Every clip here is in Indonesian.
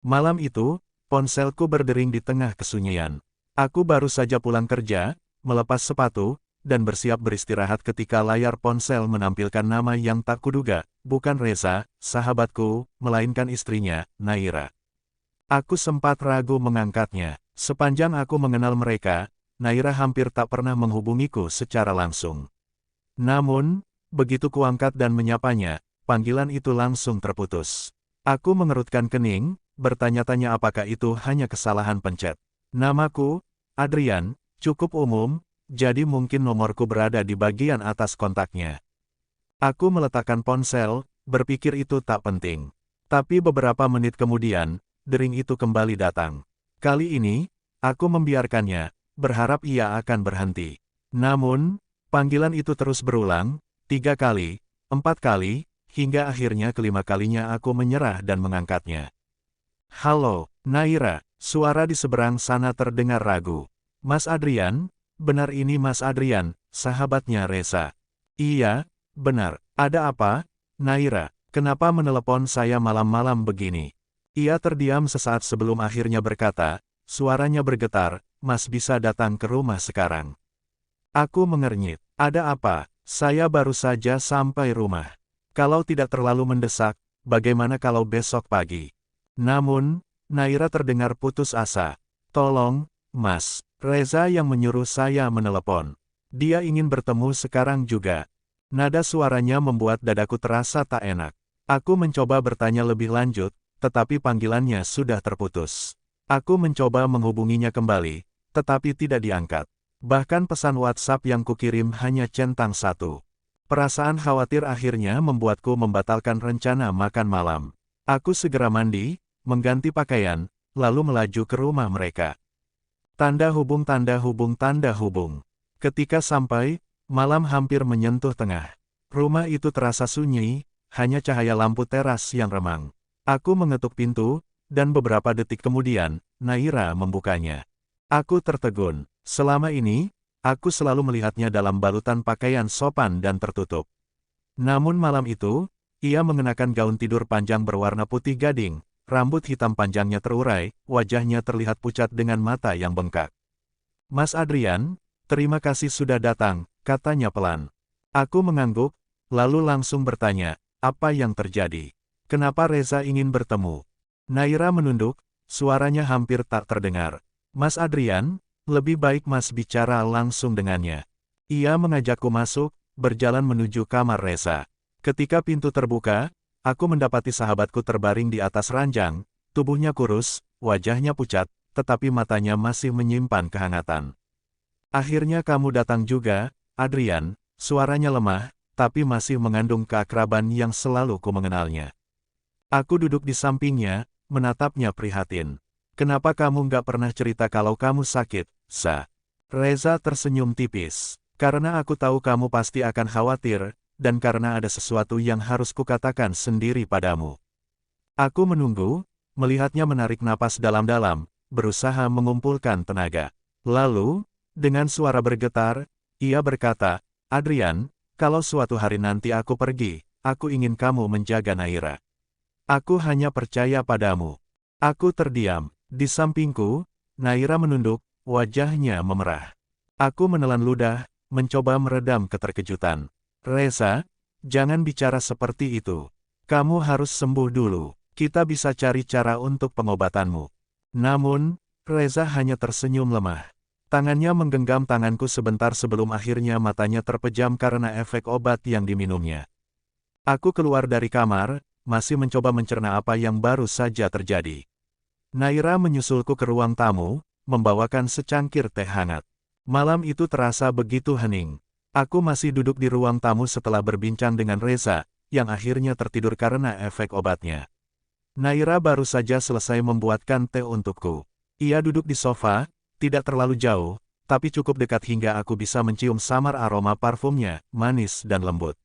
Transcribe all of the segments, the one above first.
Malam itu, ponselku berdering di tengah kesunyian. Aku baru saja pulang kerja, melepas sepatu, dan bersiap beristirahat ketika layar ponsel menampilkan nama yang tak kuduga, bukan Reza, sahabatku, melainkan istrinya, Naira. Aku sempat ragu mengangkatnya. Sepanjang aku mengenal mereka, Naira hampir tak pernah menghubungiku secara langsung. Namun, begitu kuangkat dan menyapanya, panggilan itu langsung terputus. Aku mengerutkan kening, bertanya-tanya apakah itu hanya kesalahan pencet. Namaku, Adrian, cukup umum, jadi mungkin nomorku berada di bagian atas kontaknya. Aku meletakkan ponsel, berpikir itu tak penting. Tapi beberapa menit kemudian, dering itu kembali datang. Kali ini, aku membiarkannya, berharap ia akan berhenti. Namun, panggilan itu terus berulang, 3 kali, 4 kali, hingga akhirnya kelima kalinya aku menyerah dan mengangkatnya. Halo, Naira, suara di seberang sana terdengar ragu. Mas Adrian, benar ini Mas Adrian, sahabatnya Reza. Iya, benar, ada apa? Naira, kenapa menelepon saya malam-malam begini? Ia terdiam sesaat sebelum akhirnya berkata, suaranya bergetar, Mas bisa datang ke rumah sekarang. Aku mengernyit, ada apa? Saya baru saja sampai rumah. Kalau tidak terlalu mendesak, bagaimana kalau besok pagi? Namun, Naira terdengar putus asa. Tolong, Mas, Reza yang menyuruh saya menelepon. Dia ingin bertemu sekarang juga. Nada suaranya membuat dadaku terasa tak enak. Aku mencoba bertanya lebih lanjut, tetapi panggilannya sudah terputus. Aku mencoba menghubunginya kembali, tetapi tidak diangkat. Bahkan pesan WhatsApp yang kukirim hanya centang satu. Perasaan khawatir akhirnya membuatku membatalkan rencana makan malam. Aku segera mandi, mengganti pakaian, lalu melaju ke rumah mereka. Tanda hubung tanda hubung tanda hubung. Ketika sampai, malam hampir menyentuh tengah. Rumah itu terasa sunyi, hanya cahaya lampu teras yang remang. Aku mengetuk pintu, dan beberapa detik kemudian, Naira membukanya. Aku tertegun. Selama ini, aku selalu melihatnya dalam balutan pakaian sopan dan tertutup. Namun malam itu, ia mengenakan gaun tidur panjang berwarna putih gading, rambut hitam panjangnya terurai, wajahnya terlihat pucat dengan mata yang bengkak. Mas Adrian, terima kasih sudah datang, katanya pelan. Aku mengangguk, lalu langsung bertanya, apa yang terjadi? Kenapa Reza ingin bertemu? Naira menunduk, suaranya hampir tak terdengar. Mas Adrian, lebih baik Mas bicara langsung dengannya. Ia mengajakku masuk, berjalan menuju kamar Reza. Ketika pintu terbuka, aku mendapati sahabatku terbaring di atas ranjang, tubuhnya kurus, wajahnya pucat, tetapi matanya masih menyimpan kehangatan. Akhirnya kamu datang juga, Adrian, suaranya lemah, tapi masih mengandung keakraban yang selalu ku mengenalnya. Aku duduk di sampingnya, menatapnya prihatin. Kenapa kamu nggak pernah cerita kalau kamu sakit, Sa? Reza tersenyum tipis. Karena aku tahu kamu pasti akan khawatir, dan karena ada sesuatu yang harus kukatakan sendiri padamu. Aku menunggu, melihatnya menarik napas dalam-dalam, berusaha mengumpulkan tenaga. Lalu, dengan suara bergetar, ia berkata, Adrian, kalau suatu hari nanti aku pergi, aku ingin kamu menjaga Naira. Aku hanya percaya padamu. Aku terdiam. Di sampingku, Naira menunduk, wajahnya memerah. Aku menelan ludah, mencoba meredam keterkejutan. Reza, jangan bicara seperti itu. Kamu harus sembuh dulu. Kita bisa cari cara untuk pengobatanmu. Namun, Reza hanya tersenyum lemah. Tangannya menggenggam tanganku sebentar sebelum akhirnya matanya terpejam karena efek obat yang diminumnya. Aku keluar dari kamar, masih mencoba mencerna apa yang baru saja terjadi. Naira menyusulku ke ruang tamu, membawakan secangkir teh hangat. Malam itu terasa begitu hening. Aku masih duduk di ruang tamu setelah berbincang dengan Reza, yang akhirnya tertidur karena efek obatnya. Naira baru saja selesai membuatkan teh untukku. Ia duduk di sofa, tidak terlalu jauh, tapi cukup dekat hingga aku bisa mencium samar aroma parfumnya, manis dan lembut.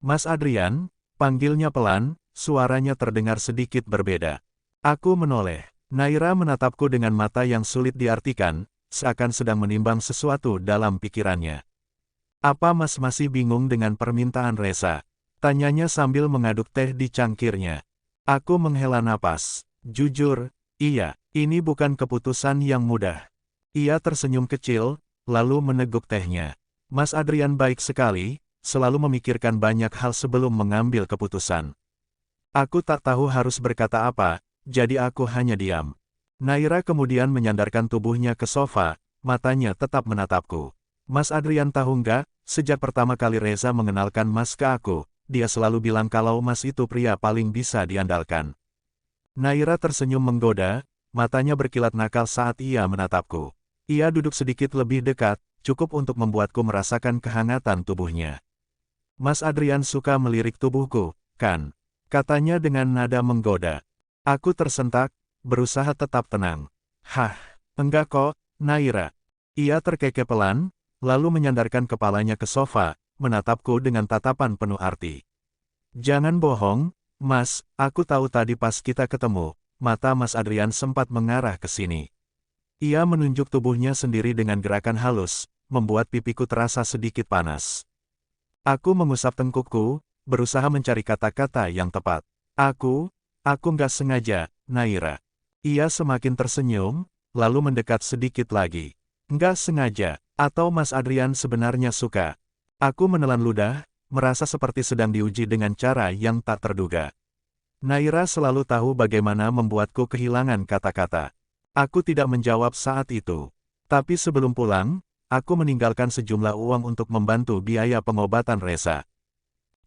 Mas Adrian, panggilnya pelan, suaranya terdengar sedikit berbeda. Aku menoleh. Naira menatapku dengan mata yang sulit diartikan, seakan sedang menimbang sesuatu dalam pikirannya. Apa Mas masih bingung dengan permintaan Reza? Tanyanya sambil mengaduk teh di cangkirnya. Aku menghela napas. Jujur, iya, ini bukan keputusan yang mudah. Ia tersenyum kecil, lalu meneguk tehnya. Mas Adrian baik sekali, selalu memikirkan banyak hal sebelum mengambil keputusan. Aku tak tahu harus berkata apa, jadi aku hanya diam. Naira kemudian menyandarkan tubuhnya ke sofa, matanya tetap menatapku. Mas Adrian tahu nggak, sejak pertama kali Reza mengenalkan Mas ke aku, dia selalu bilang kalau Mas itu pria paling bisa diandalkan. Naira tersenyum menggoda, matanya berkilat nakal saat ia menatapku. Ia duduk sedikit lebih dekat, cukup untuk membuatku merasakan kehangatan tubuhnya. Mas Adrian suka melirik tubuhku, kan? Katanya dengan nada menggoda. Aku tersentak, berusaha tetap tenang. Hah, enggak kok, Naira. Ia terkekeh pelan, lalu menyandarkan kepalanya ke sofa, menatapku dengan tatapan penuh arti. Jangan bohong, Mas, aku tahu tadi pas kita ketemu, mata Mas Adrian sempat mengarah ke sini. Ia menunjuk tubuhnya sendiri dengan gerakan halus, membuat pipiku terasa sedikit panas. Aku mengusap tengkukku, berusaha mencari kata-kata yang tepat. Aku nggak sengaja, Naira. Ia semakin tersenyum, lalu mendekat sedikit lagi. Nggak sengaja, atau Mas Adrian sebenarnya suka. Aku menelan ludah, merasa seperti sedang diuji dengan cara yang tak terduga. Naira selalu tahu bagaimana membuatku kehilangan kata-kata. Aku tidak menjawab saat itu. Tapi sebelum pulang, aku meninggalkan sejumlah uang untuk membantu biaya pengobatan Reza.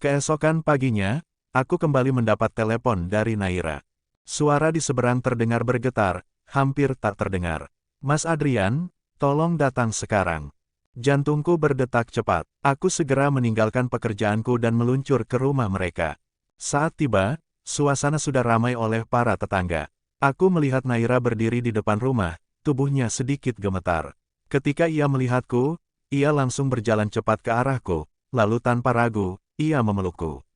Keesokan paginya, aku kembali mendapat telepon dari Naira. Suara di seberang terdengar bergetar, hampir tak terdengar. Mas Adrian, tolong datang sekarang. Jantungku berdetak cepat. Aku segera meninggalkan pekerjaanku dan meluncur ke rumah mereka. Saat tiba, suasana sudah ramai oleh para tetangga. Aku melihat Naira berdiri di depan rumah, tubuhnya sedikit gemetar. Ketika ia melihatku, ia langsung berjalan cepat ke arahku, lalu tanpa ragu, ia memelukku.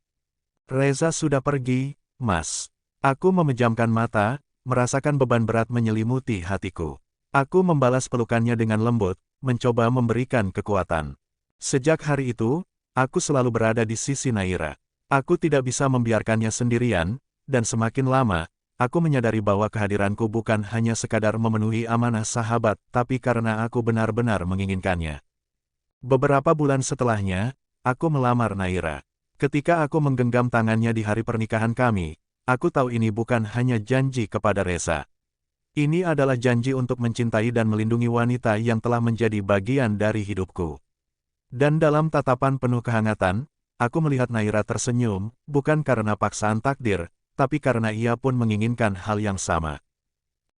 Reza sudah pergi, Mas. Aku memejamkan mata, merasakan beban berat menyelimuti hatiku. Aku membalas pelukannya dengan lembut, mencoba memberikan kekuatan. Sejak hari itu, aku selalu berada di sisi Naira. Aku tidak bisa membiarkannya sendirian, dan semakin lama, aku menyadari bahwa kehadiranku bukan hanya sekadar memenuhi amanah sahabat, tapi karena aku benar-benar menginginkannya. Beberapa bulan setelahnya, aku melamar Naira. Ketika aku menggenggam tangannya di hari pernikahan kami, aku tahu ini bukan hanya janji kepada Reza. Ini adalah janji untuk mencintai dan melindungi wanita yang telah menjadi bagian dari hidupku. Dan dalam tatapan penuh kehangatan, aku melihat Naira tersenyum, bukan karena paksaan takdir, tapi karena ia pun menginginkan hal yang sama.